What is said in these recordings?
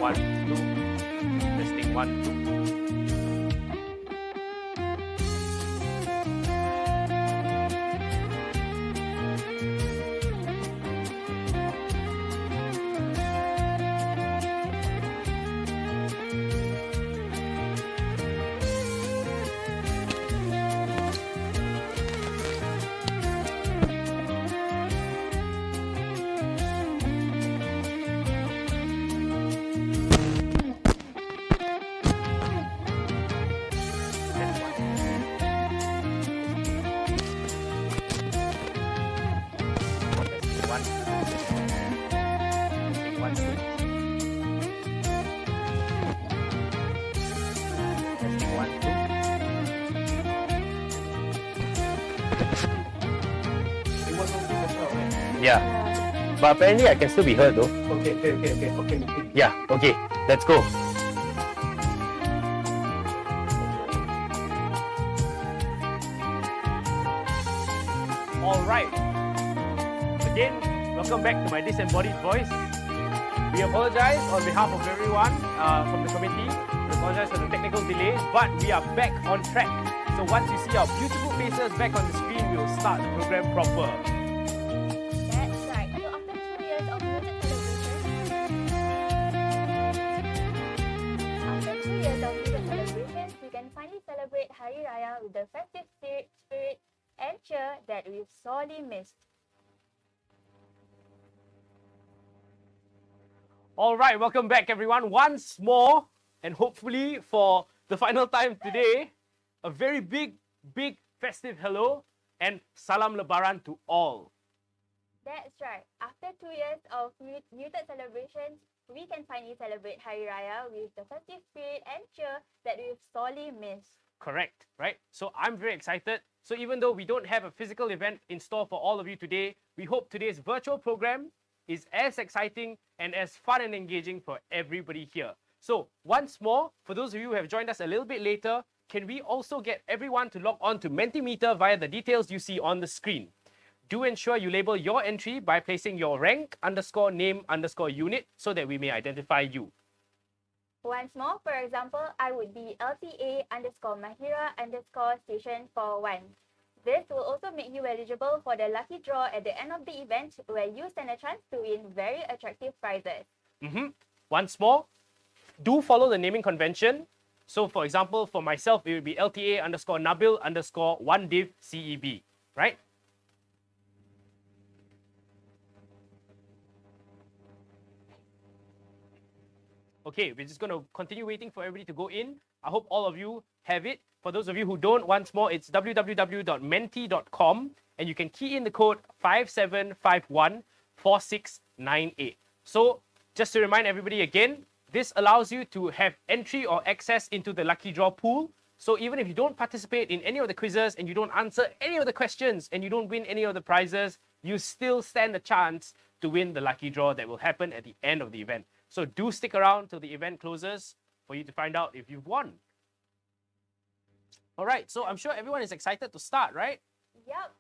1, 2. Testing 1, 2. Yeah, but apparently I can still be heard though. Okay. Yeah, okay, let's go. All right. Again, welcome back to my disembodied voice. We apologize on behalf of everyone from the committee. We apologize for the technical delays, but we are back on track. So once you see our beautiful faces back on the screen, we will start the program proper. That's right. So after 2 years of music celebrations, we can finally celebrate Hari Raya with the festive spirit and cheer that we've sorely missed. All right, welcome back everyone once more, and hopefully for the final time today, a very big festive hello and salam lebaran to all. That's right. After 2 years of muted celebrations, we can finally celebrate Hari Raya with the festive spirit and cheer that we've sorely missed. Correct, right? So I'm very excited. So even though we don't have a physical event in store for all of you today, we hope today's virtual program is as exciting and as fun and engaging for everybody here. So once more, for those of you who have joined us a little bit later, can we also get everyone to log on to Mentimeter via the details you see on the screen? Do ensure you label your entry by placing your rank _name _unit so that we may identify you. Once more, for example, I would be LTA_Mahira_station41. This will also make you eligible for the lucky draw at the end of the event, where you stand a chance to win very attractive prizes. Once more, do follow the naming convention. So for example, for myself, it would be LTA_Nabil_1div_CEB, right? Okay, we're just going to continue waiting for everybody to go in. I hope all of you have it. For those of you who don't, once more, it's www.menti.com, and you can key in the code 57514698. So just to remind everybody again, this allows you to have entry or access into the lucky draw pool. So even if you don't participate in any of the quizzes and you don't answer any of the questions and you don't win any of the prizes, you still stand a chance to win the lucky draw that will happen at the end of the event. So do stick around till the event closes for you to find out if you've won. All right, so I'm sure everyone is excited to start, right? Yup.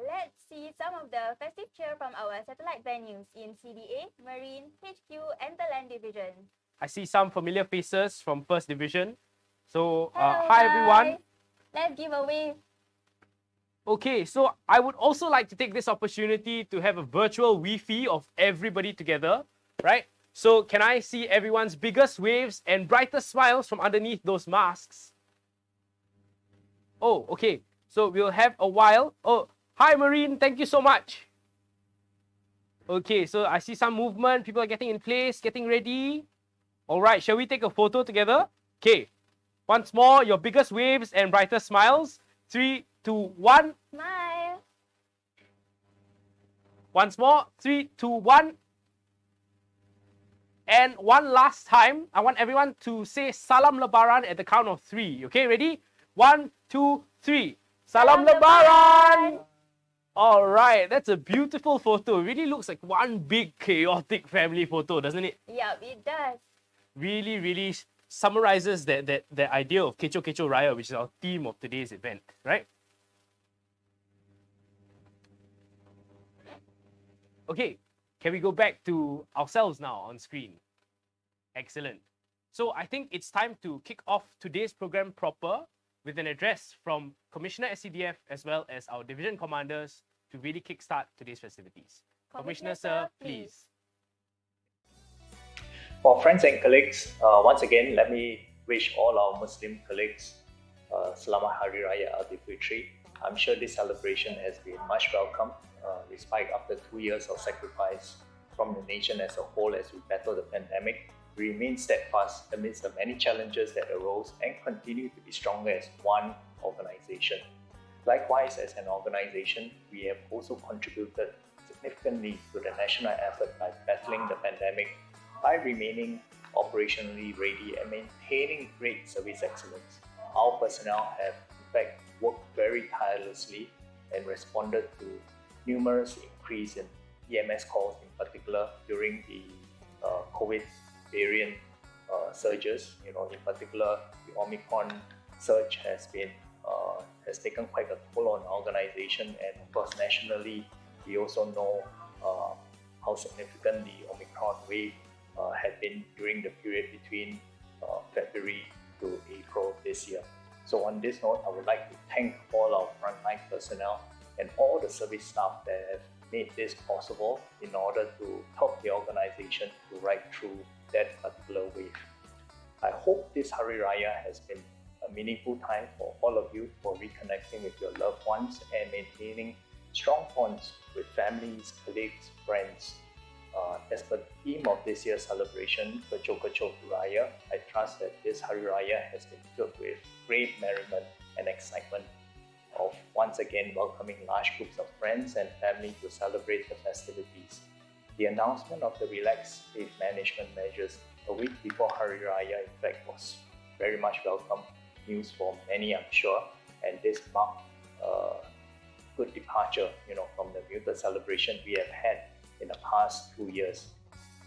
Let's see some of the festive cheer from our satellite venues in CDA, Marine, HQ, and the Land Division. I see some familiar faces from First Division. So, Hello, hi everyone. guys. Let's give a wave. Okay, so I would also like to take this opportunity to have a virtual Wi-Fi of everybody together, right? So can I see everyone's biggest waves and brightest smiles from underneath those masks? Oh, okay. So we'll have a while. Oh, hi Marine, thank you so much. Okay, so I see some movement. People are getting in place, getting ready. All right, shall we take a photo together? Okay. Once more, your biggest waves and brightest smiles. 3, 2, 1. Smile. Once more. 3, 2, 1. And one last time, I want everyone to say Salam Lebaran at the count of 3. Okay, ready? 1, 2, 3. Salam Lebaran! All right, that's a beautiful photo. It really looks like one big chaotic family photo, doesn't it? Yep, it does. Really summarizes that idea of Kecoh-kecoh Raya, which is our theme of today's event, right? Okay, can we go back to ourselves now on screen? Excellent. So I think it's time to kick off today's program proper with an address from Commissioner SCDF as well as our division commanders to really kickstart today's festivities. Commissioner Sir, please. For friends and colleagues, once again, let me wish all our Muslim colleagues Selamat Hari Raya Aidilfitri. I'm sure this celebration has been much welcome, despite after 2 years of sacrifice from the nation as a whole as we battle the pandemic. We remain steadfast amidst the many challenges that arose and continue to be stronger as one organization. Likewise, as an organization, we have also contributed significantly to the national effort by battling the pandemic by remaining operationally ready and maintaining great service excellence. Our personnel have in fact worked very tirelessly and responded to numerous increase in EMS calls, in particular during the COVID variant surges. In particular, the Omicron surge has taken quite a toll on our organization, and of course nationally we also know how significant the Omicron wave had been during the period between February to April this year. So on this note, I would like to thank all our frontline personnel and all the service staff that have made this possible in order to help the organization to ride through that particular wave. I hope this Hari Raya has been a meaningful time for all of you for reconnecting with your loved ones and maintaining strong bonds with families, colleagues, friends. As per the theme of this year's celebration, Kecoh-kecoh Raya, I trust that this Hari Raya has been filled with great merriment and excitement of once again welcoming large groups of friends and family to celebrate the festivities. The announcement of the relaxed safe management measures a week before Hari Raya, in fact, was very much welcome news for many, I'm sure, and this marked a good departure, from the muted celebration we have had in the past 2 years.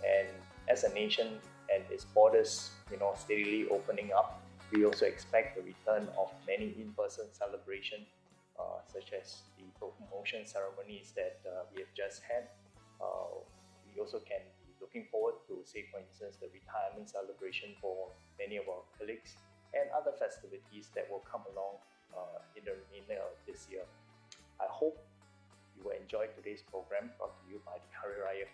And as a nation and its borders, steadily opening up, we also expect the return of many in-person celebrations, such as the promotion ceremonies that we have just had. We also can be looking forward to, say, for instance, the retirement celebration for many of our colleagues and other festivities that will come along in the remainder of this year. I hope you will enjoy today's program brought to you by the Hari Raya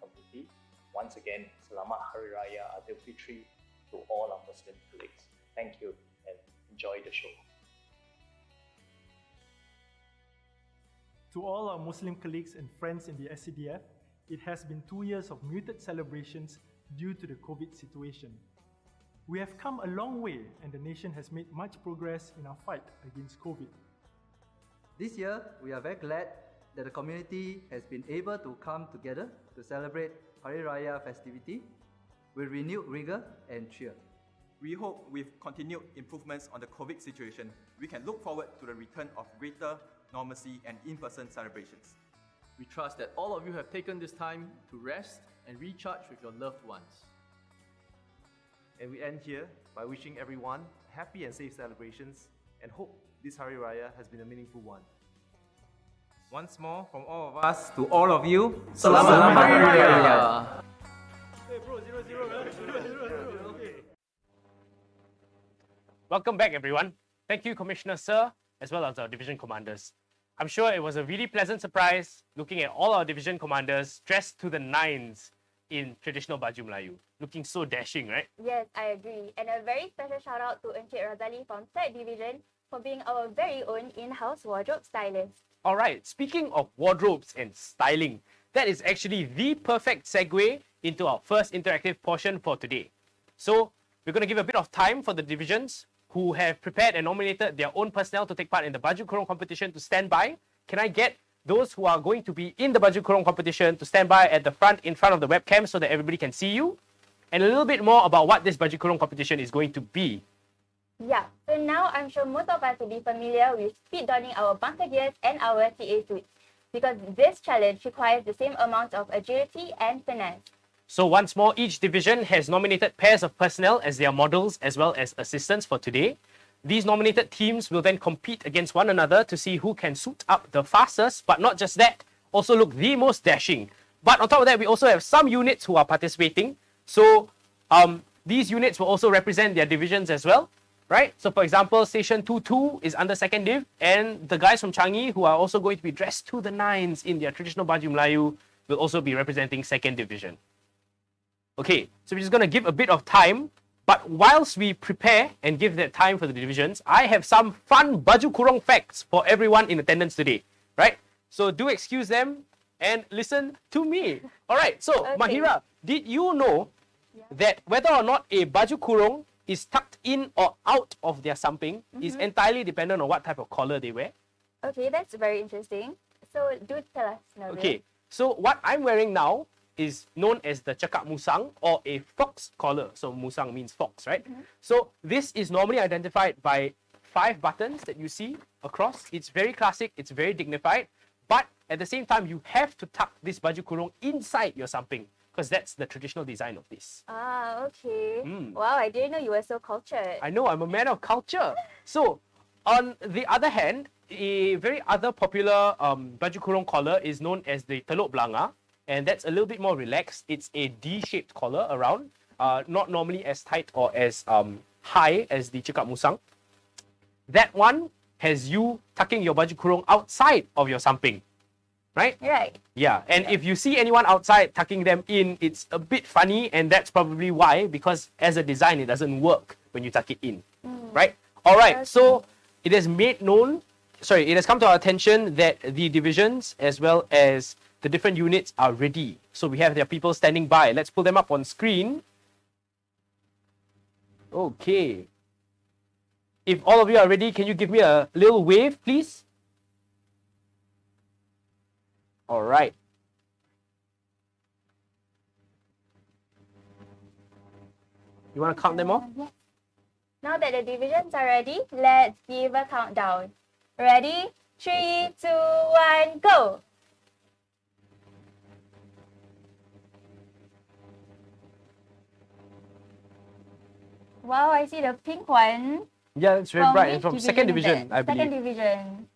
community. Once again, Selamat Hari Raya Aidilfitri to all our Muslim colleagues. Thank you and enjoy the show. To all our Muslim colleagues and friends in the SCDF, it has been 2 years of muted celebrations due to the COVID situation. We have come a long way and the nation has made much progress in our fight against COVID. This year, we are very glad that the community has been able to come together to celebrate Hari Raya festivity with renewed rigor and cheer. We hope with continued improvements on the COVID situation, we can look forward to the return of greater normalcy and in-person celebrations. We trust that all of you have taken this time to rest and recharge with your loved ones. And we end here by wishing everyone happy and safe celebrations and hope this Hari Raya has been a meaningful one. Once more, from all of us to all of you, Selamat Hari Raya! Welcome back, everyone. Thank you, Commissioner Sir, as well as our division commanders. I'm sure it was a really pleasant surprise looking at all our division commanders dressed to the nines in traditional Baju Melayu. Looking so dashing, right? Yes, I agree. And a very special shout out to Encik Razali from 3rd Division for being our very own in-house wardrobe stylist. All right, speaking of wardrobes and styling, that is actually the perfect segue into our first interactive portion for today. So we're going to give a bit of time for the divisions who have prepared and nominated their own personnel to take part in the Baju Kurung competition to stand by. Can I get those who are going to be in the Baju Kurung competition to stand by at the front, in front of the webcam so that everybody can see you? And a little bit more about what this Baju Kurung competition is going to be. Yeah, so now I'm sure most of us will be familiar with speed donning our bunker gears and our TA suits, because this challenge requires the same amount of agility and finesse. So once more, each division has nominated pairs of personnel as their models as well as assistants for today. These nominated teams will then compete against one another to see who can suit up the fastest, but not just that, also look the most dashing. But on top of that, we also have some units who are participating. So These units will also represent their divisions as well, right? So for example, Station 2-2 is under 2nd Div, and the guys from Changi who are also going to be dressed to the nines in their traditional baju Melayu will also be representing 2nd Division. Okay, so we're just going to give a bit of time, but whilst we prepare and give that time for the divisions, I have some fun baju kurung facts for everyone in attendance today, right? So do excuse them and listen to me. All right, so Okay. Mahira, did you know that whether or not a baju kurung is tucked in or out of their samping is entirely dependent on what type of collar they wear? Okay, that's very interesting. So do tell us, Nabil. Okay, so what I'm wearing now is known as the cakap musang or a fox collar. So musang means fox, right? So this is normally identified by 5 buttons that you see across. It's very classic, it's very dignified, but at the same time, you have to tuck this baju kurung inside your samping because that's the traditional design of this. Ah, okay. Mm. Wow, I didn't know you were so cultured. I know, I'm a man of culture. So, on the other hand, a very other popular baju kurung collar is known as the teluk belanga, and that's a little bit more relaxed. It's a D-shaped collar around, not normally as tight or as high as the cakap musang. That one has you tucking your baju kurung outside of your samping, right? Right. Yeah, and if you see anyone outside tucking them in, it's a bit funny, and that's probably why, because as a design, it doesn't work when you tuck it in, right? All right, so it has it has come to our attention that the divisions as well as the different units are ready. So we have their people standing by. Let's pull them up on screen. Okay. If all of you are ready, can you give me a little wave, please? All right. You want to count them off? Yes. Now that the divisions are ready, let's give a countdown. Ready? 3, 2, 1, go! Wow, I see the pink one. Yeah, it's very From bright. which And from second is division, that? I believe. Second division.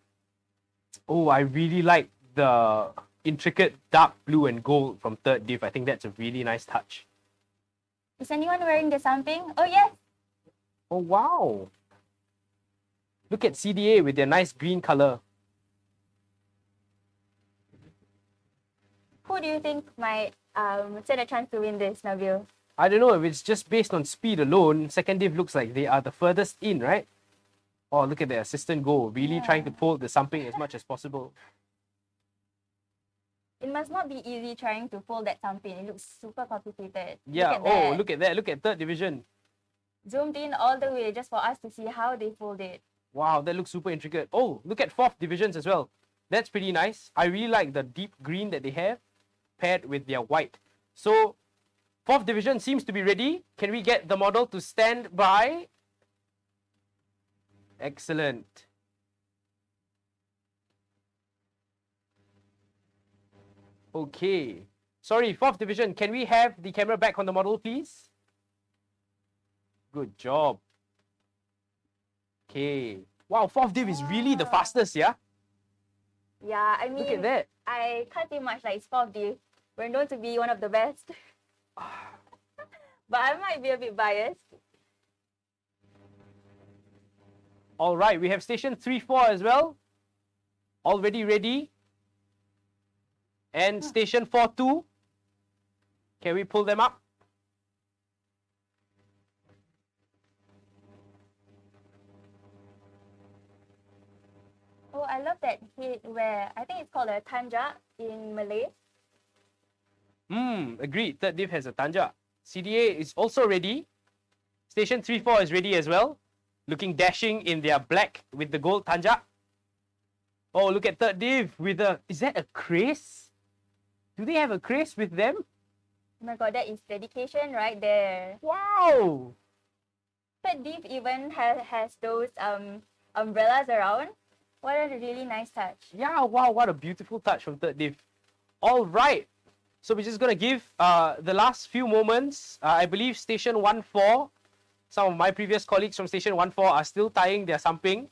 Oh, I really like the intricate dark blue and gold from third div. I think that's a really nice touch. Is anyone wearing the something? Oh, yes. Oh, wow. Look at CDA with their nice green color. Who do you think might stand a chance to win this, Nabil? I don't know if it's just based on speed alone. Second div looks like they are the furthest in, right? Oh, look at the assistant go. Really trying to pull the something as much as possible. It must not be easy trying to fold that something. It looks super complicated. Yeah, Look at that. look at that. Look at third division. Zoomed in all the way just for us to see how they fold it. Wow, that looks super intricate. Oh, look at fourth divisions as well. That's pretty nice. I really like the deep green that they have paired with their white. So, fourth division seems to be ready. Can we get the model to stand by? Excellent. Okay. Sorry, fourth division. Can we have the camera back on the model, please? Good job. Okay. Wow, fourth div is really the fastest, yeah? Yeah, I mean, Look at that. I can't say much like it's 4D. We're known to be one of the best. But I might be a bit biased. All right, we have station 3-4 as well. Already ready. And station 4-2. Can we pull them up? Oh, I love that headwear. I think it's called a tanja in Malay. Agreed. Third div has a tanja. CDA is also ready. Station 3-4 is ready as well. Looking dashing in their black with the gold tanja. Oh, look at third div with a... Is that a crest? Do they have a crest with them? Oh my god, that is dedication right there. Wow! Third div even has those umbrellas around. What a really nice touch. Yeah, wow, what a beautiful touch from third div. All right. So we're just going to give the last few moments. I believe station 1-4, some of my previous colleagues from station 1-4 are still tying their samping.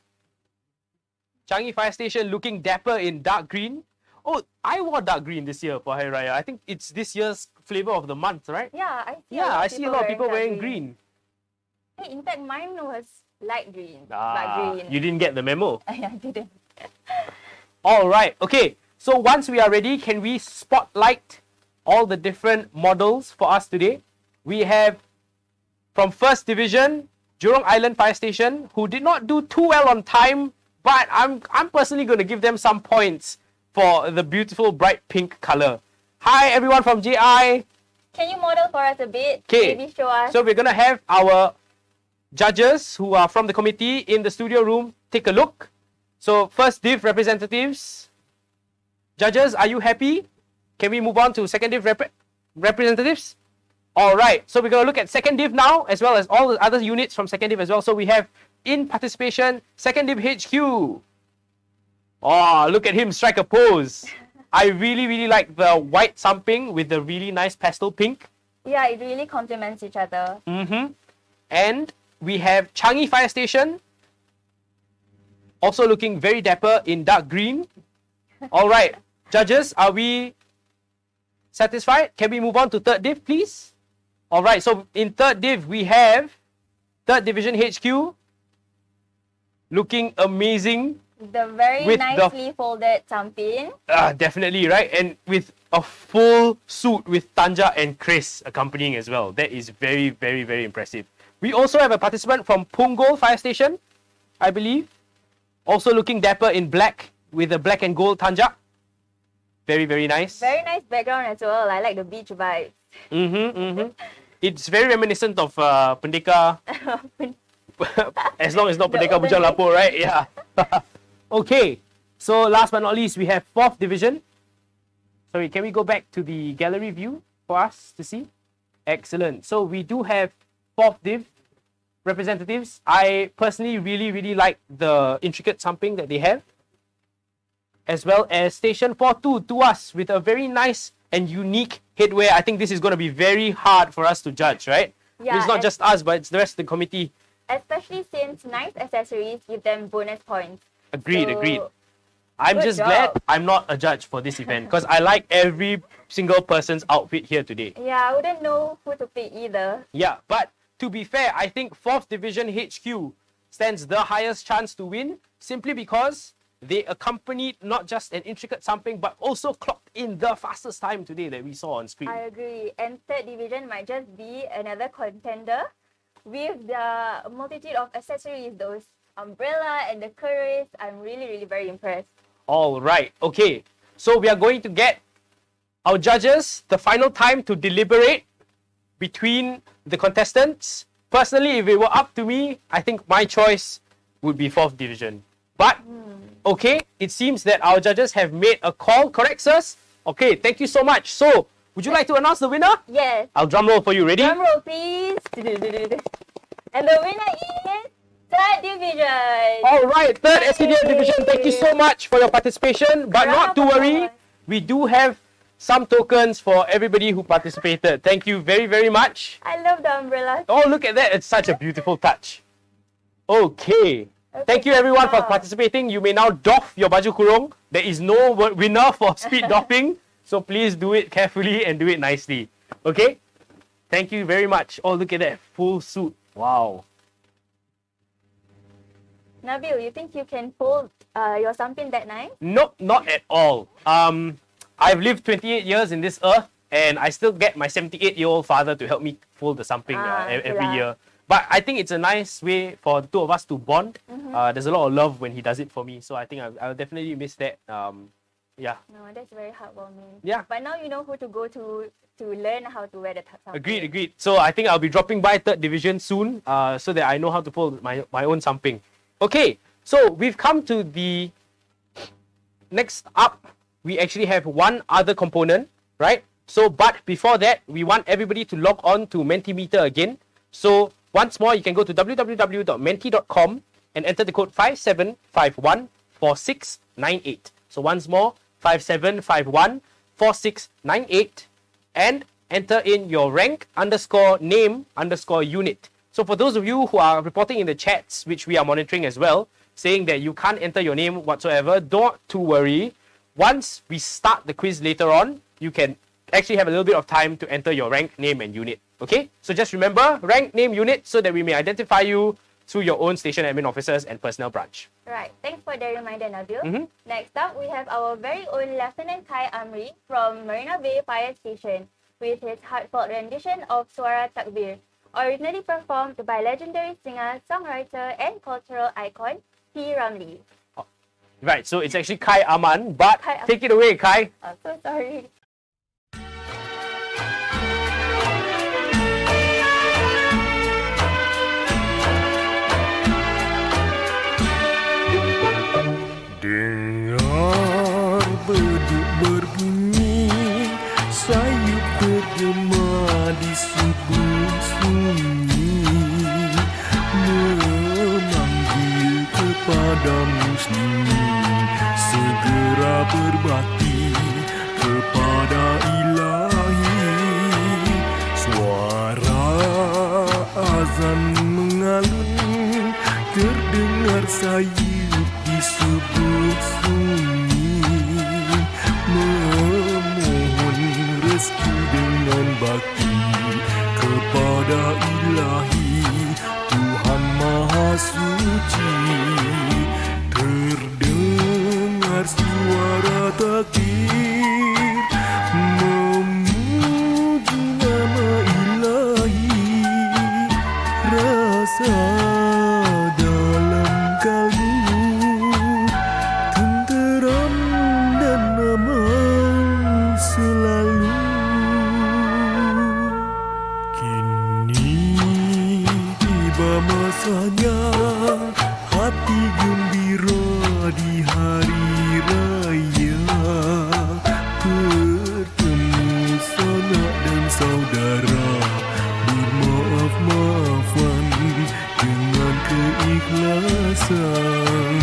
Changi Fire Station looking dapper in dark green. Oh, I wore dark green this year for Hari Raya. I think it's this year's flavor of the month, right? Yeah, I see. Yeah, I see a lot of people wearing dark green. Hey, in fact, mine was light green. Ah, But green. you didn't get the memo. I didn't. All right. Okay. So once we are ready, can we spotlight all the different models for us today? We have from First Division, Jurong Island Fire Station, who did not do too well on time, but I'm personally going to give them some points for the beautiful bright pink color. Hi, everyone from JI. Can you model for us a bit? Okay. Maybe show us. So we're going to have our judges who are from the committee in the studio room take a look. So First Div representatives. Judges, are you happy? Can we move on to Second Div representatives? All right. So we're going to look at Second Div now, as well as all the other units from Second Div as well. So we have in participation, Second Div HQ. Oh, look at him strike a pose. I really, really like the white samping with the really nice pastel pink. Yeah, it really complements each other. And we have Changi Fire Station, also looking very dapper in dark green. All right, judges, are we satisfied? Can we move on to Third Div, please? All right, so in Third Div, we have Third Division HQ, looking amazing. The very With nicely folded sampin. Definitely, right? And with a full suit with Tanja and Chris accompanying as well. That is very, very, very impressive. We also have a participant from Punggol Fire Station, I believe. Also looking dapper in black with a black and gold Tanja. Very, very nice. Very nice background as well. I like the beach vibes. It's very reminiscent of Pendeka. As long as not The Pendeka olden Bujang days. Lapor, right? Yeah. Okay. So last but not least, we have 4th Division. Sorry, can we go back to the gallery view for us to see? Excellent. So we do have 4th Div representatives. I personally really, really like the intricate samping that they have. As well as Station 4-2 to us with a very nice and unique headwear. I think this is going to be very hard for us to judge, right? Yeah, It's not and- just us, but it's the rest of the committee. Especially since nice accessories give them bonus points. Agreed, So, agreed. I'm good just job. glad I'm not a judge for this event because I like every single person's outfit here today. Yeah, I wouldn't know who to pick either. Yeah, but to be fair, I think 4th Division HQ stands the highest chance to win simply because they accompanied not just an intricate sampling but also clocked in the fastest time today that we saw on screen. I agree. And Third Division might just be another contender with the multitude of accessories, those umbrella and the curries. I'm really, really very impressed. All right, okay. So we are going to get our judges the final time to deliberate between the contestants. Personally, if it were up to me, I think my choice would be 4th Division. But, okay, it seems that our judges have made a call. Correct, sirs? Okay, thank you so much. So, would you like to announce the winner? Yes. I'll drum roll for you. Ready? Drum roll, please. And the winner is Third Division. All right, 3rd SCDF Division, thank you so much for your participation. But not to Round of worry, applause. we do have some tokens for everybody who participated. Thank you very, very much. I love the umbrella. Oh, look at that. It's such a beautiful touch. Okay. Thank you everyone for participating. You may now doff your baju kurung. There is no winner for speed doffing. So please do it carefully and do it nicely. Okay? Thank you very much. Oh, look at that. Full suit. Wow. Nabil, you think you can fold your sampin that nice? Nope, not at all. I've lived 28 years in this earth and I still get my 78-year-old father to help me fold the something every itulah. year. But I think it's a nice way for the two of us to bond. There's a lot of love when he does it for me. So I think I'll definitely miss that. Yeah. No, that's very heartwarming. Yeah. But now you know who to go to learn how to wear the sampin. Agreed. So I think I'll be dropping by 3rd Division soon so that I know how to fold my own samping. Okay, so we've come to the next up. We actually have one other component, right? So, but before that, we want everybody to log on to Mentimeter again. So, once more, you can go to www.menti.com and enter the code 57514698. So, once more, 57514698 and enter in your rank _name _unit. So for those of you who are reporting in the chats, which we are monitoring as well, saying that you can't enter your name whatsoever, don't to worry. once we start the quiz later on, you can actually have a little bit of time to enter your rank, name, and unit. Okay? So just remember, rank, name, unit, so that we may identify you through your own station admin officers and personnel branch. Right. Thanks for the reminder, Nabil. Mm-hmm. Next up, we have our very own Lieutenant Kai Amri from Marina Bay Fire Station with his heartfelt rendition of Suara Takbir, originally performed by legendary singer, songwriter, and cultural icon P. Ramlee. Right, so it's actually Kai Aman, but Kai take it away, Kai. I'm so sorry. Dengar beduk berbunyi, sayup bergema di subuh sunyi, memanggil kepada muslimin, segera berbakti kepada ilahi. Suara azan mengalun, terdengar sayup di subuh sunyi, memohon restu dengan bakti kepada ilahi Tuhan Maha Suci. Terdengar suara takbir, memuji nama ilahi, rasa dalam kalbu tenteram dan aman selalu. Kini tiba masanya hati gembira di hari raya, bertemu sanak dan saudara, bermaaf-maafan dengan keikhlasan.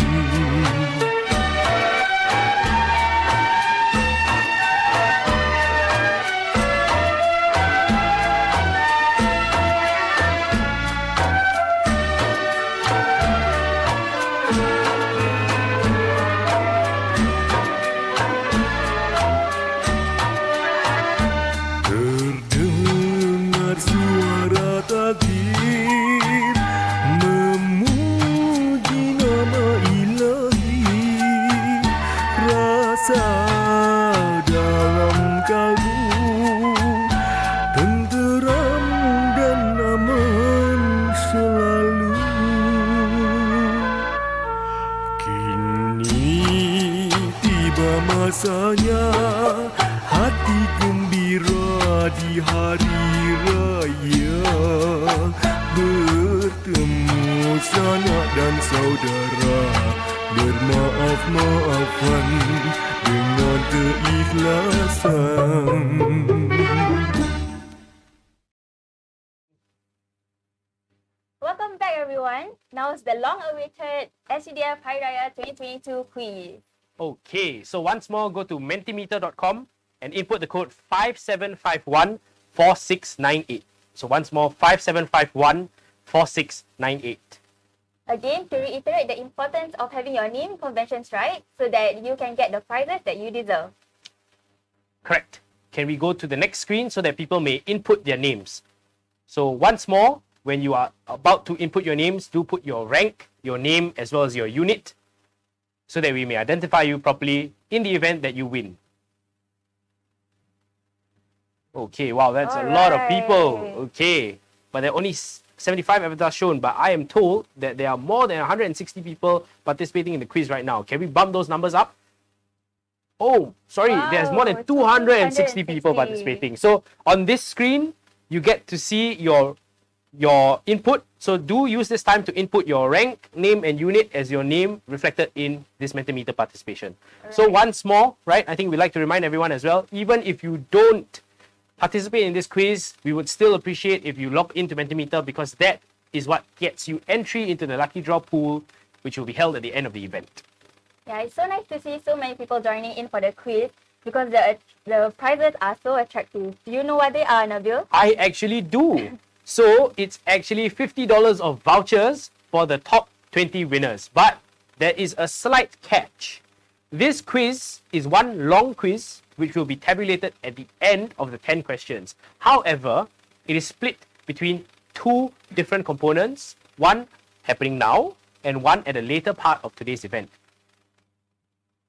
Terdengar suara takbir, memuji nama ilahi, rasa dalam kalbu tenteram dan aman selalu. Kini tiba masanya hati gembira di hari raya, bertemu sanak dan saudara, bermaaf-maafan dengan keikhlasan. Welcome back, everyone. Now it's the long-awaited SCDF Hari Raya 2022 quiz. Okay, so once more, go to mentimeter.com and input the code 57514698. So once more, 57514698. Again, to reiterate the importance of having your name conventions right so that you can get the prizes that you deserve. Correct. Can we go to the next screen so that people may input their names? So once more, when you are about to input your names, do put your rank, your name, as well as your unit so that we may identify you properly in the event that you win. Okay, wow, that's a lot of people. Okay, but there are only 75 avatars shown, but I am told that there are more than 160 people participating in the quiz right now. Can we bump those numbers up? Oh, sorry, there's more than 260 people participating. So on this screen, you get to see your input. So do use this time to input your rank, name, and unit as your name reflected in this Mentimeter participation. So once more, right, I think we'd like to remind everyone as well, even if you don't participate in this quiz, we would still appreciate if you log into Mentimeter, because that is what gets you entry into the lucky draw pool, which will be held at the end of the event. Yeah, it's so nice to see so many people joining in for the quiz because the prizes are so attractive. Do you know what they are, Nabil? I actually do. So it's actually $50 of vouchers for the top 20 winners. But there is a slight catch. this quiz is one long quiz which will be tabulated at the end of the 10 questions. However, it is split between two different components, one happening now and one at a later part of today's event.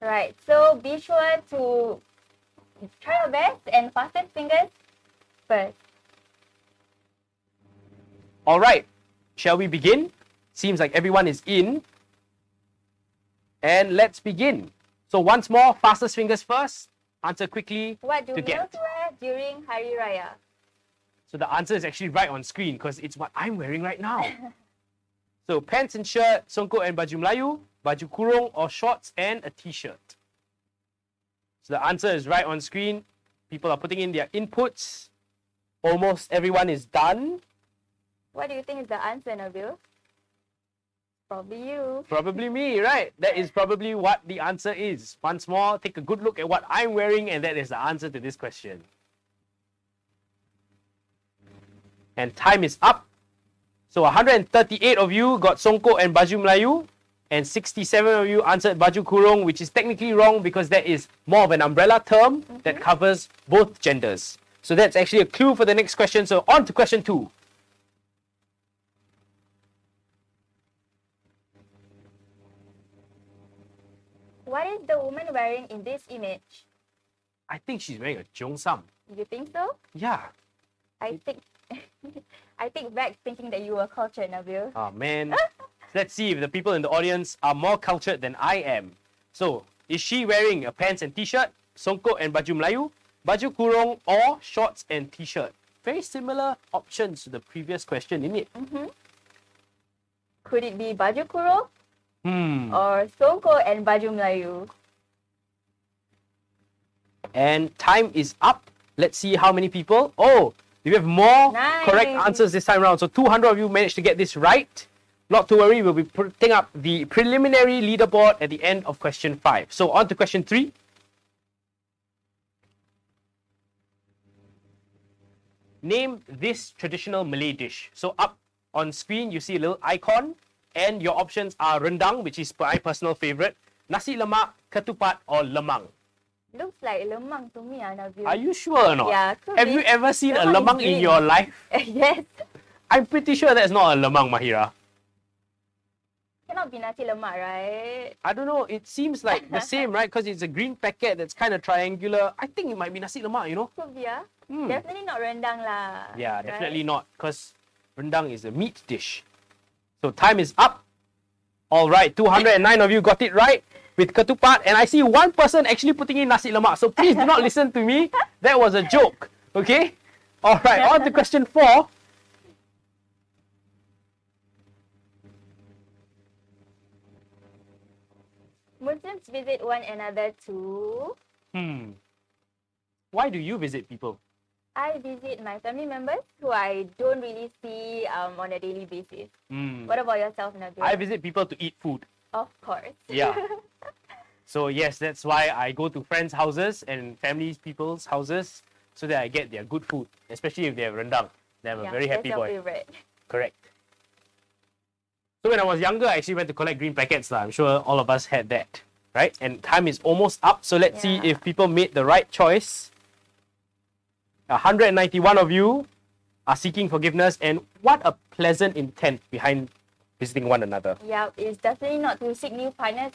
Right, so be sure to try your best and fastest fingers first. All right, shall we begin? Seems like everyone is in. And let's begin. So once more, fastest fingers first. Answer quickly. What do to males get. wear during Hari Raya? So the answer is actually right on screen because it's what I'm wearing right now. So pants and shirt, songkok and baju Melayu, baju kurung or shorts and a t-shirt. So the answer is right on screen. People are putting in their inputs. Almost everyone is done. What do you think is the answer, Nabil? Probably you. Probably me, right? That is probably what the answer is. Once more, take a good look at what I'm wearing and that is the answer to this question. And time is up. So 138 of you got songkok and baju Melayu and 67 of you answered baju kurung, which is technically wrong because that is more of an umbrella term that covers both genders. So that's actually a clue for the next question. So on to question 2. What is the woman wearing in this image? I think she's wearing a cheongsam. You think so? Yeah. I think I take back thinking that you were cultured, Nabil. Oh man. Let's see if the people in the audience are more cultured than I am. So, is she wearing a pants and t-shirt, songkok and baju Melayu, baju kurung or shorts and t-shirt? Very similar options to the previous question, isn't it? Could it be baju kurung or songkok and baju Melayu? And time is up. Let's see how many people. Oh, we have more correct answers this time around. So 200 of you managed to get this right. Not to worry, we'll be putting up the preliminary leaderboard at the end of question 5. So on to question 3. Name this traditional Malay dish. So up on screen, you see a little icon. And your options are rendang, which is my personal favorite, nasi lemak, ketupat or lemang. Looks like lemang to me, Nabil. Are you sure or not? Yeah. Have you ever seen a lemang in green. your life? Yes. I'm pretty sure that's not a lemang, Mahira. Cannot be nasi lemak, right? I don't know. It seems like the same, right? Because it's a green packet that's kind of triangular. I think it might be nasi lemak, you know? Could be, Definitely not rendang lah. Yeah, right? definitely not. Because rendang is a meat dish. So time is up. All right, 209 of you got it right with ketupat. And I see one person actually putting in nasi lemak. So please do not listen to me. That was a joke. Okay? All right, on to question 4. Muslims visit one another too. Why do you visit people? I visit my family members who I don't really see on a daily basis. What about yourself, Nabil? I visit people to eat food. Of course. Yeah. So yes, that's why I go to friends' houses and families, people's houses so that I get their good food, especially if they have rendang. Then I'm a very happy that's boy. your favorite. Correct. So when I was younger, I actually went to collect green packets. I'm sure all of us had that, right? And time is almost up. So let's see if people made the right choice. 191 of you are seeking forgiveness. And what a pleasant intent behind visiting one another. Yeah, it's definitely not to seek new partners.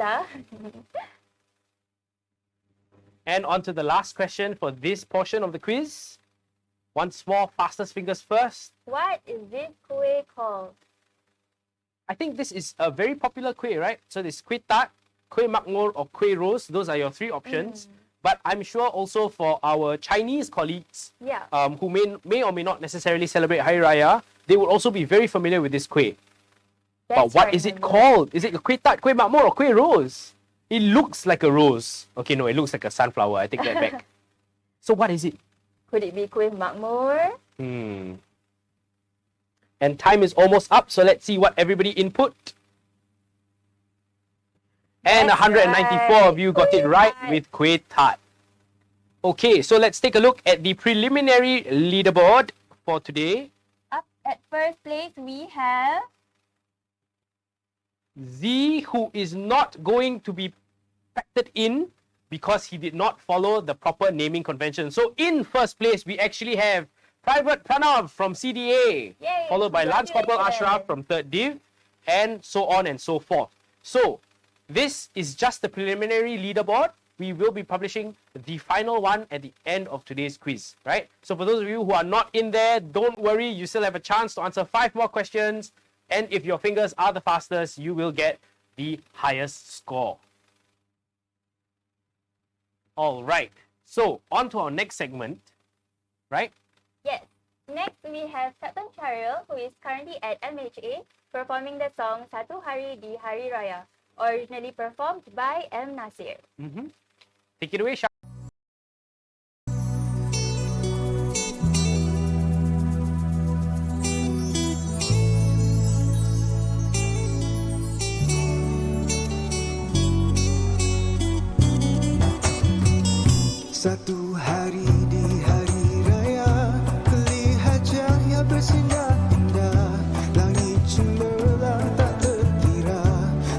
And on to the last question for this portion of the quiz. Once more, fastest fingers first. What is this kueh called? I think this is a very popular kueh, right? So this kueh tart, kueh makmur or kueh rose. Those are your 3 options. But I'm sure also for our Chinese colleagues who may or may not necessarily celebrate Hari Raya, they will also be very familiar with this kueh. But what is it called? Is it a kueh tart, kueh makmur or kueh rose? It looks like a rose. Okay, no, it looks like a sunflower. I take that back. So what is it? Could it be kueh makmur? And time is almost up, so let's see what everybody input. And 194 of you got it right with kueh tart. Okay, so let's take a look at the preliminary leaderboard for today. Up at first place, we have Z, who is not going to be factored in because he did not follow the proper naming convention. So in first place, we actually have Private Pranav from CDA, Yay, followed by Lance Corporal congratulations. Ashraf from 3rd Div, and so on and so forth. So this is just the preliminary leaderboard. We will be publishing the final one at the end of today's quiz, right? So for those of you who are not in there, don't worry, you still have a chance to answer 5 more questions. And if your fingers are the fastest, you will get the highest score. All right, so on to our next segment, right? Yes. Next, we have Captain Charil, who is currently at MHA, performing the song Satu Hari di Hari Raya, originally performed by M. Nasir. Take it away, Shah. Satu hari di hari raya, lihat cahaya bersinar indah, langit cemerlang tak terkira,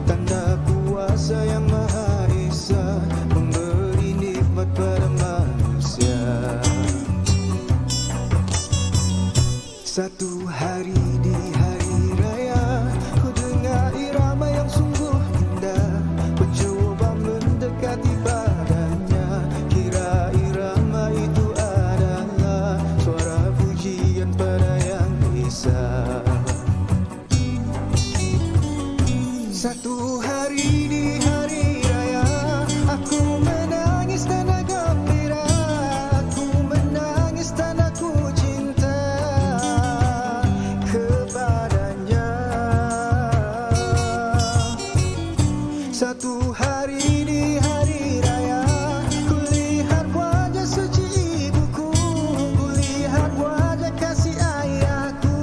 tanda kuasa yang Maha Esa, memberi nikmat pada manusia. Satu hari di hari raya, ku dengar irama yang sungguh indah, mencoba mendekati padanya, kira irama itu adalah suara pujian pada Yang Esa. Satu hari di hari raya, aku menangis tanda gembira, aku menangis tanda ku cinta kepadanya. Satu hari di hari raya, ku lihat wajah suci ibuku, ku lihat wajah kasih ayahku,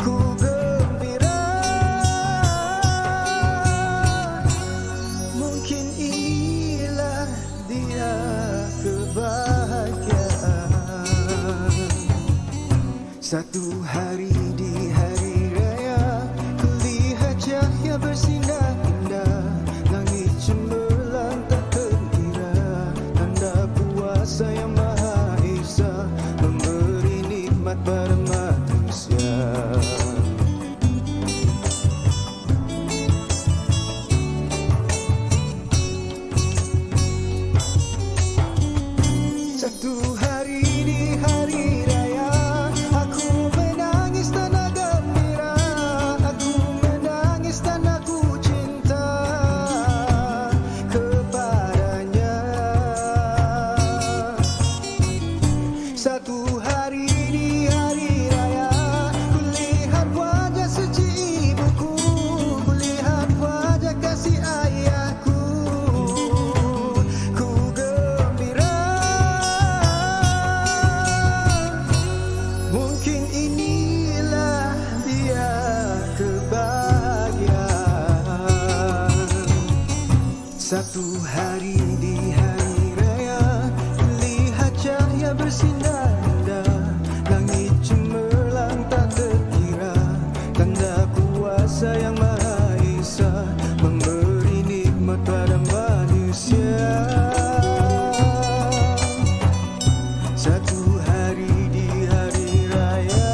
ku gembira. Mungkin inilah dia kebahagiaan. Satu hari di hari raya, ku lihat cahaya bersinar indah, langit cemerlang tak terkira, tanda kuasa yang Maha Esa, memberi nikmat pada manusia. Satu hari di hari raya, aku menangis tanda gembira, aku menangis tanda ku cinta kepadanya. Satu hari di hari raya, ku lihat wajah suci ibuku, ku lihat wajah kasih ayahku, ku gembira. Mungkin inilah dia kebahagiaan. Satu hari di hari raya, lihat cahaya bersinar indah, langit cemerlang tak terkira, tanda kuasa yang Maha Esa, memberi nikmat pada manusia. Satu hari di hari raya,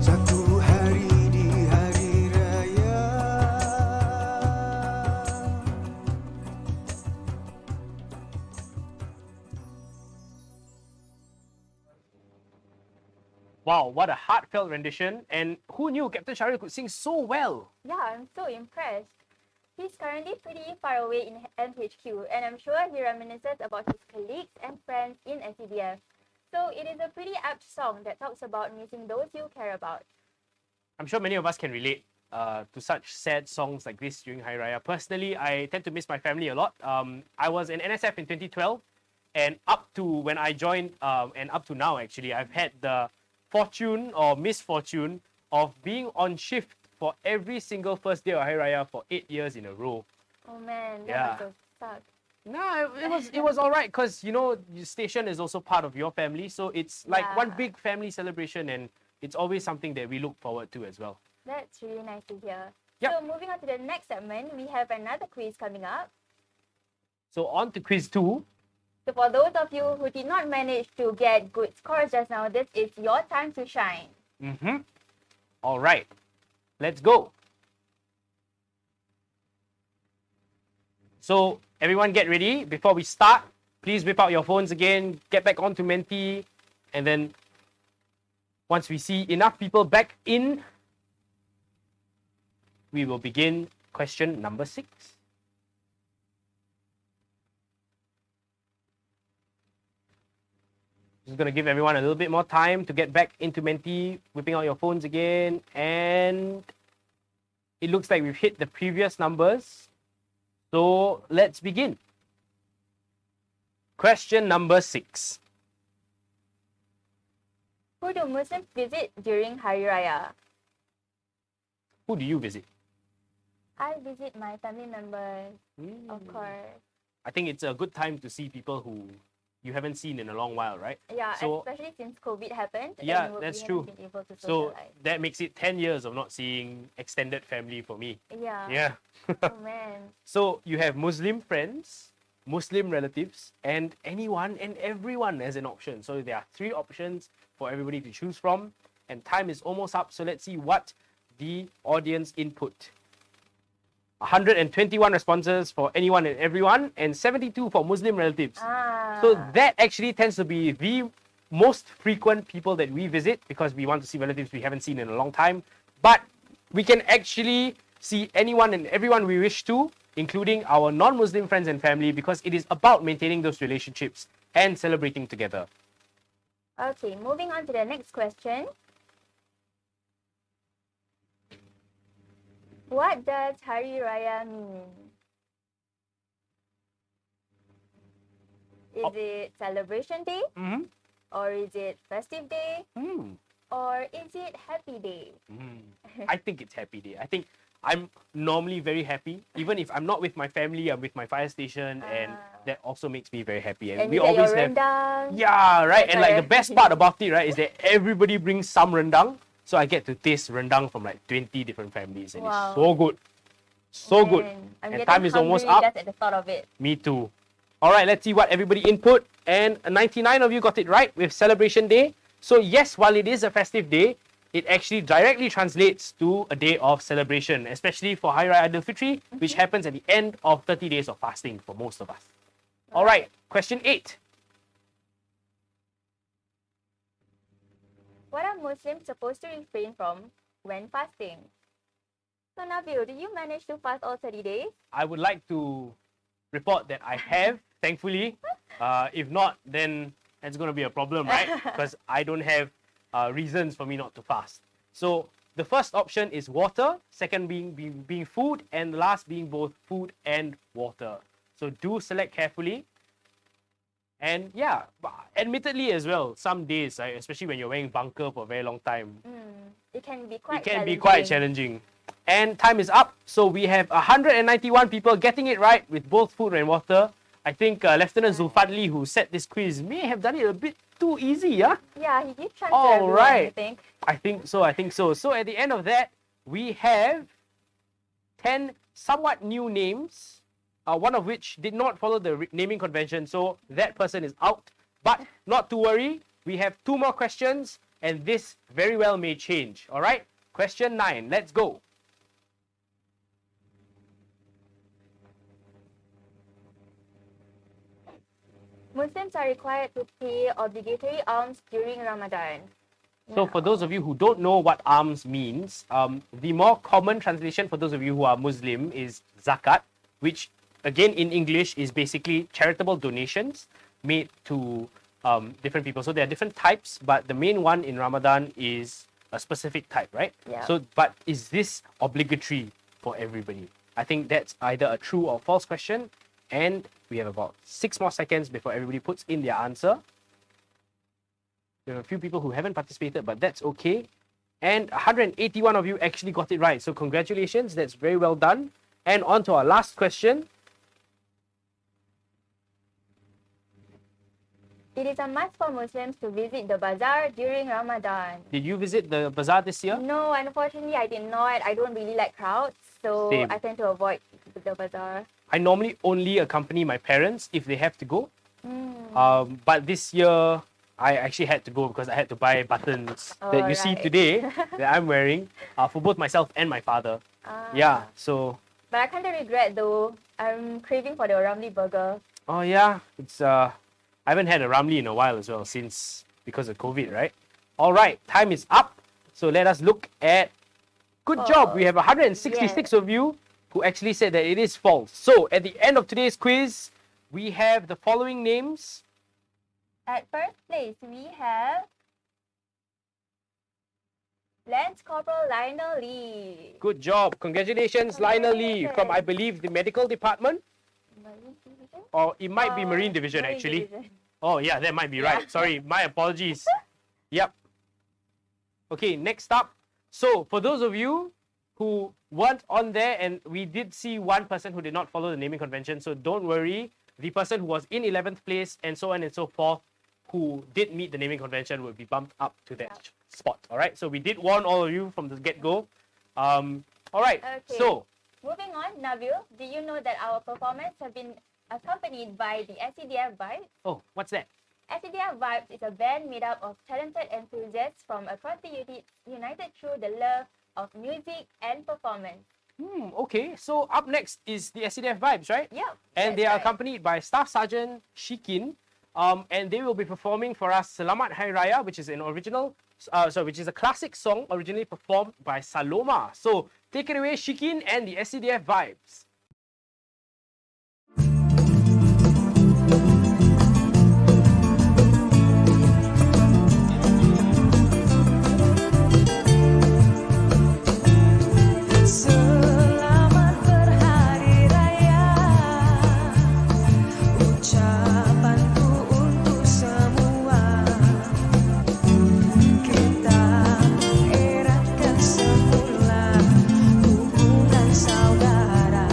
satu hari di hari raya. Wow, what a heartfelt rendition. And who knew Captain Charil could sing so well? Yeah, I'm so impressed. He's currently pretty far away in MHQ, and I'm sure he reminisces about his colleagues and friends in SCDF. So it is a pretty apt song that talks about missing those you care about. I'm sure many of us can relate to such sad songs like this during Hari Raya. Personally, I tend to miss my family a lot. I was in NSF in 2012, and up to when I joined, and up to now actually, I've had the fortune or misfortune of being on shift for every single first day of Hari Raya for 8 years in a row. Oh man, that Yeah. must have sucked. No, it was all right because your station is also part of your family, so it's like one Yeah. big family celebration, and it's always something that we look forward to as well. That's really nice to hear. Yep. So moving on to the next segment, we have another quiz coming up. So on to quiz 2. So for those of you who did not manage to get good scores just now, this is your time to shine. All right, let's go. So everyone get ready. Before we start, please whip out your phones again, get back onto Menti, and then once we see enough people back in, we will begin question number 6. Just gonna give everyone a little bit more time to get back into Menti, whipping out your phones again, and it looks like we've hit the previous numbers. So let's begin. Question number 6. Who do Muslims visit during Hari Raya? Who do you visit? I visit my family members, of course. I think it's a good time to see people who you haven't seen in a long while, right? Yeah, So- especially since COVID happened. Yeah, and that's we true. haven't been able to So socialize. that makes it 10 years of not seeing extended family for me. Yeah. Yeah. Oh man. So you have Muslim friends, Muslim relatives, and anyone and everyone as an option. So there are 3 options for everybody to choose from. And time is almost up. So let's see what the audience input. 121 responses for anyone and everyone, and 72 for Muslim relatives. So that actually tends to be the most frequent people that we visit because we want to see relatives we haven't seen in a long time. But we can actually see anyone and everyone we wish to, including our non-Muslim friends and family, because it is about maintaining those relationships and celebrating together. Okay, moving on to the next question. What does Hari Raya mean? Is it celebration day? Or is it festive day? Or is it happy day? I think it's happy day. I think I'm normally very happy. Even if I'm not with my family, I'm with my fire station, and that also makes me very happy. And we you get always your have rendang. Yeah, right. That's And like the correct. best part about it, right, is that everybody brings some rendang. So I get to taste rendang from like 20 different families. And Wow. it's so good. So good. Man, I'm And getting time is almost hungry up. just at the thought of it. Me too. All right, let's see what everybody input. And 99 of you got it right with celebration day. So yes, while it is a festive day, it actually directly translates to a day of celebration, especially for Hari Raya Aidilfitri, which happens at the end of 30 days of fasting for most of us. All right, question 8. What are Muslims supposed to refrain from when fasting? So Nabil, do you manage to fast all 30 days? I would like to report that I have, thankfully. If not, then it's going to be a problem, right? Because I don't have reasons for me not to fast. So the first option is water, second being food, and the last being both food and water. So do select carefully. And yeah, but admittedly as well, some days, right, especially when you're wearing bunker for a very long time, It can be quite it can be quite challenging. And time is up. So we have 191 people getting it right with both food and water. I think Lieutenant Zulfadli, who set this quiz, may have done it a bit too easy, yeah? Yeah, he gives chance to All everyone, right. I think. I think so. So at the end of that, we have 10 somewhat new names, one of which did not follow the naming convention, so that person is out. But not to worry, we have 2 more questions, and this very well may change. All right? Question 9, let's go. Muslims are required to pay obligatory alms during Ramadan. So for those of you who don't know what alms means, the more common translation for those of you who are Muslim is zakat, which again in English is basically charitable donations made to different people. So there are different types, but the main one in Ramadan is a specific type, right? Yeah. So, but is this obligatory for everybody? I think that's either a true or false question. And we have about 6 more seconds before everybody puts in their answer. There are a few people who haven't participated, but that's okay. And 181 of you actually got it right. So congratulations, that's very well done. And on to our last question. It is a must for Muslims to visit the bazaar during Ramadan. Did you visit the bazaar this year? No, unfortunately, I did not. I don't really like crowds, so Same. I tend to avoid the bazaar. I normally only accompany my parents if they have to go. Mm. But this year, I actually had to go because I had to buy buttons that you see Alright. today that I'm wearing for both myself and my father. Yeah, so, But I kind of regret though. I'm craving for the Ramly burger. oh yeah, it's I haven't had a Ramly in a while as well because of COVID, right? All right, time is up. So let us look at. Good job. We have 166 yes. of you who actually said that it is false. So at the end of today's quiz, we have the following names. At first place, we have Lance Corporal Lionel Lee. Good job. Congratulations, Lionel Lee from, I believe, the medical department. Marine Division? Or it might be Marine Division, Marine actually. Division. Oh, yeah, that might be right. Sorry, my apologies. Yep. Okay, next up. So, for those of you who weren't on there, and we did see one person who did not follow the naming convention, so don't worry. The person who was in 11th place and so on and so forth, who did meet the naming convention, will be bumped up to that spot. All right, so we did warn all of you from the get-go. All right, Okay. so Moving on, Nabil, do you know that our performance have been accompanied by the SCDF Vibes? oh, what's that? SCDF Vibes is a band made up of talented enthusiasts from across the unit, united through the love of music and performance. Okay, so up next is the SCDF Vibes, right? Yep. And they that's are right. accompanied by Staff Sergeant Shikin, and they will be performing for us Selamat Hari Raya, which is an which is a classic song originally performed by Saloma. So take it away, Shikin and the SCDF Vibes. Selamat berhari raya, ucapanku untuk semua. Kita eratkan semula hubungan saudara.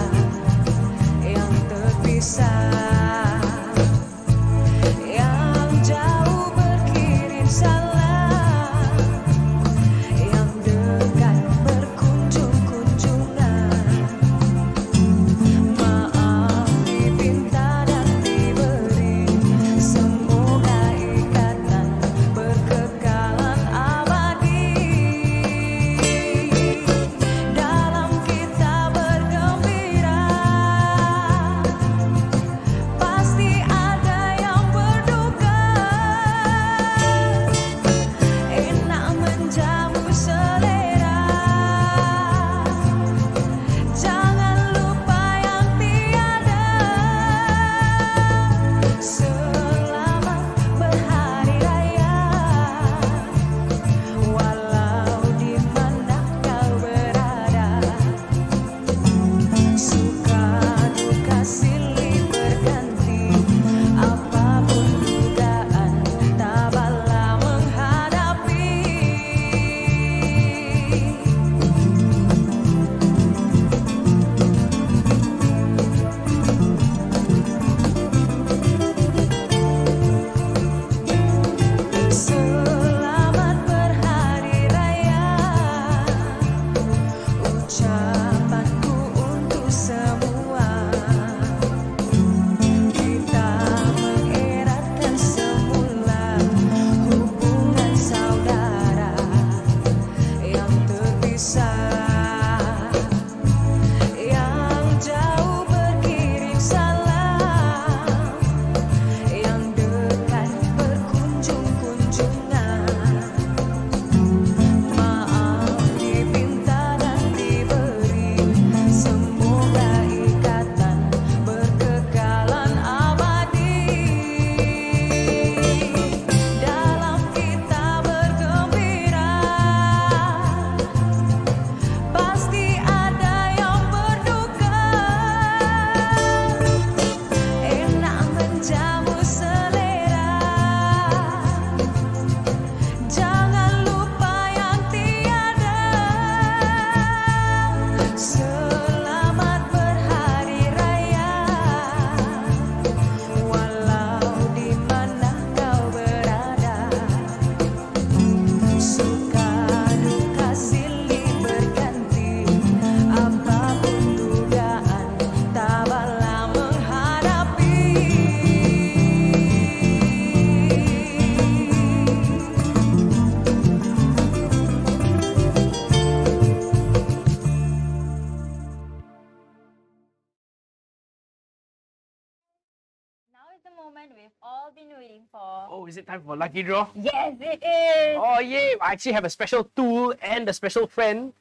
the moment we've all been waiting for. Oh, is it time for lucky draw? Yes, it is! Oh, yay! I actually have a special tool and a special friend,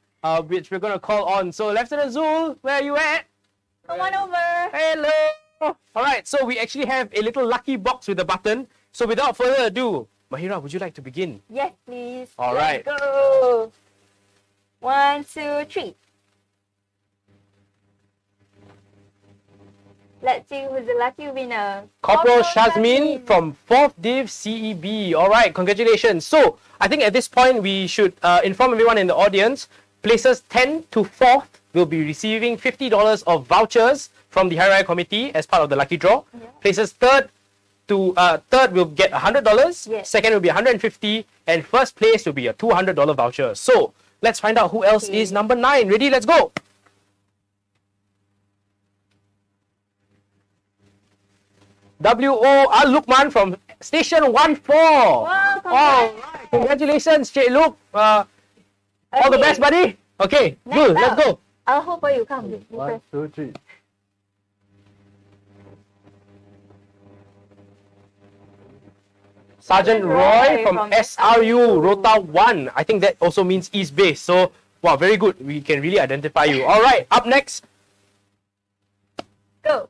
which we're gonna call on. So, Lieutenant Zul, where are you at? Come on over! Hello! Alright, so we actually have a little lucky box with a button. So, without further ado, Mahira, would you like to begin? Yes, please. All right. Let's go! 1, 2, 3. Let's see who's the lucky winner. Corporal Shazmin from 4th Div CEB. Alright, congratulations. So, I think at this point we should inform everyone in the audience. Places 10 to 4th will be receiving $50 of vouchers from the Hari Raya Committee as part of the lucky draw. Yeah. Places 3rd will get $100, Yes. second will be $150, and first place will be a $200 voucher. So, let's find out who else is number 9. Ready? Let's go! W.O. Al-Lukman from Station 1-4. Wow, All right. Congratulations, Cik Luk. All the best, buddy. Okay, good. Let's go. I'll hope for you. Come. You 1, first. 2, 3. Sergeant Roy from SRU, Rota 1. I think that also means East Base. So, wow, very good. We can really identify you. All right, up next. Go.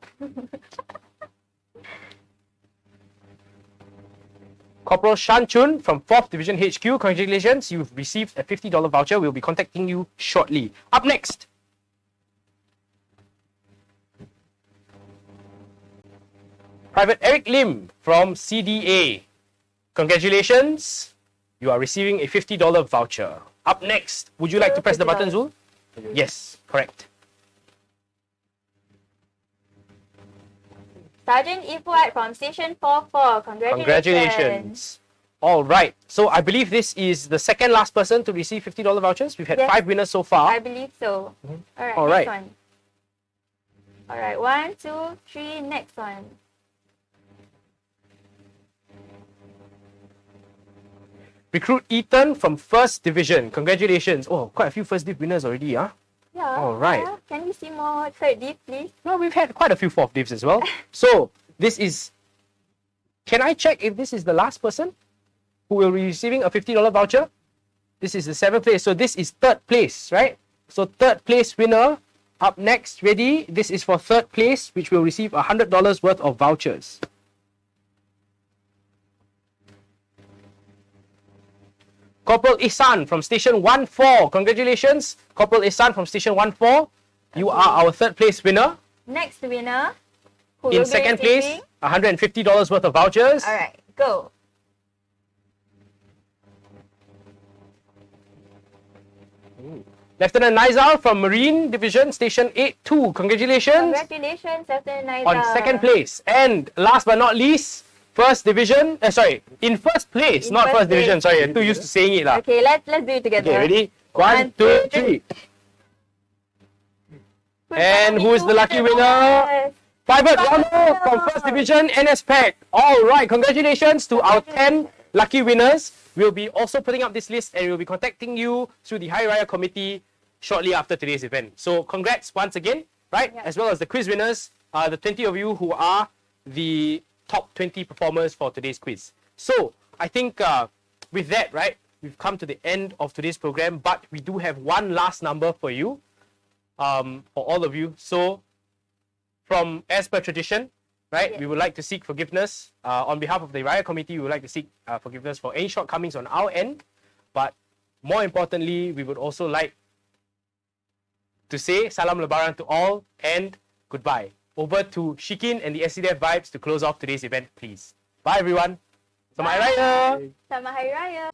Corporal Shan Chun from 4th Division HQ. Congratulations, you've received a $50 voucher. We'll be contacting you shortly. Up next. Private Eric Lim from CDA. Congratulations, you are receiving a $50 voucher. Up next, would you like to press the button, Zul? Yes, correct. Sergeant Ifuat from Station 44. Congratulations. All right. So I believe this is the second last person to receive $50 vouchers. We've had 5 winners so far. I believe so. Alright, All next right. one. Alright, 1, 2, 3, next one. Recruit Ethan from 1st Division. Congratulations. Oh, quite a few first div winners already, huh? Yeah. All right. Yeah. Can we see more third div, please? Well, we've had quite a few fourth divs as well. So, this is... Can I check if this is the last person who will be receiving a $50 voucher? This is the 7th place. So, this is 3rd place, right? So, 3rd place winner. Up next, ready? This is for 3rd place, which will receive $100 worth of vouchers. Corporal Ihsan from Station 1-4. Congratulations, Corporal Ihsan from Station 1-4. You are our 3rd place winner. Next winner. Who In will be 2nd place, receiving- $150 worth of vouchers. Alright, go. Lieutenant Nizal from Marine Division, Station 8-2. Congratulations. Congratulations, Lieutenant Naida. On 2nd place. And last but not least, First Division. In first place, not first First Division. place. Sorry, I'm too used to saying it. Okay, let's do it together. Okay, ready? 1, 1, 2, 3. And who is the lucky winner? Private Ronald from First Division NS Pack. All right, congratulations to our 10 lucky winners. We'll be also putting up this list and we'll be contacting you through the Hari Raya Committee shortly after today's event. So congrats once again, right? Yeah. As well as the quiz winners, the 20 of you who are the top 20 performers for today's quiz. So I think with that, right, we've come to the end of today's program, but we do have one last number for you, for all of you. So as per tradition, right, Yes. we would like to seek forgiveness. On behalf of the Raya Committee, we would like to seek forgiveness for any shortcomings on our end. But more importantly, we would also like to say Salam Lebaran to all and goodbye. Over to Shikin and the SCDF Vibes to close off today's event, please. Bye, everyone. Selamat Hari Raya. Selamat Hari Raya.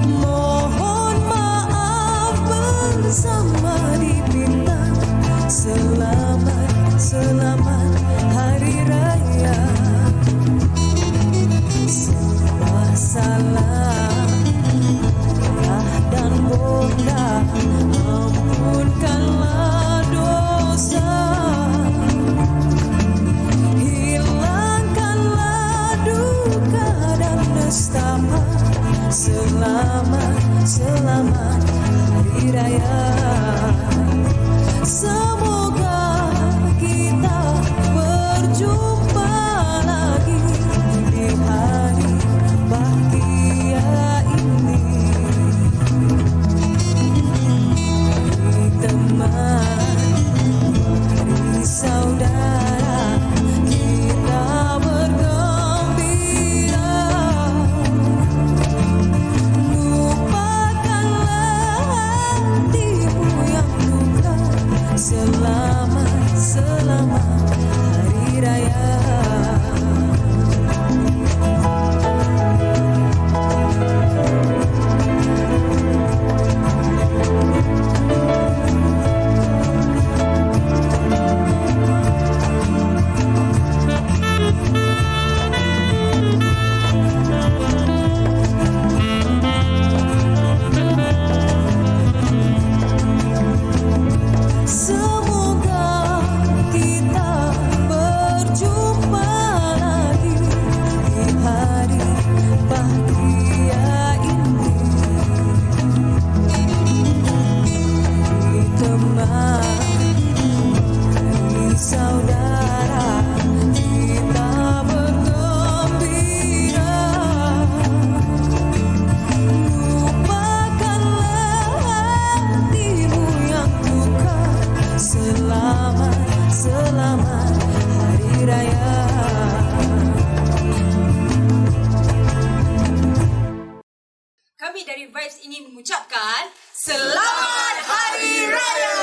Mohon maaf bersama dipinta. Selamat, selamat Hari Raya. selamat Hari Raya. Semoga kita berjumpa lagi di hari bahagia ini. Mari teman, mari saudara, kita bergembira. Lupakanlah hatimu yang luka. Selamat, selamat Hari Raya. Semoga kita berjumpa lagi di hari bahagia ini. Mari teman, mari saudara, kita bergembira. Lupakanlah hatimu yang luka. Selamat, selamat Hari Raya. Kami dari Vibes ingin mengucapkan Selamat Hari Raya!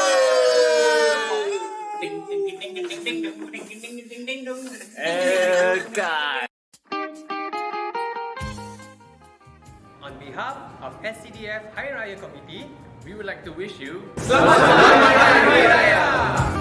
On behalf of SCDF Hari Raya Committee, we would like to wish you Selamat Hari Raya.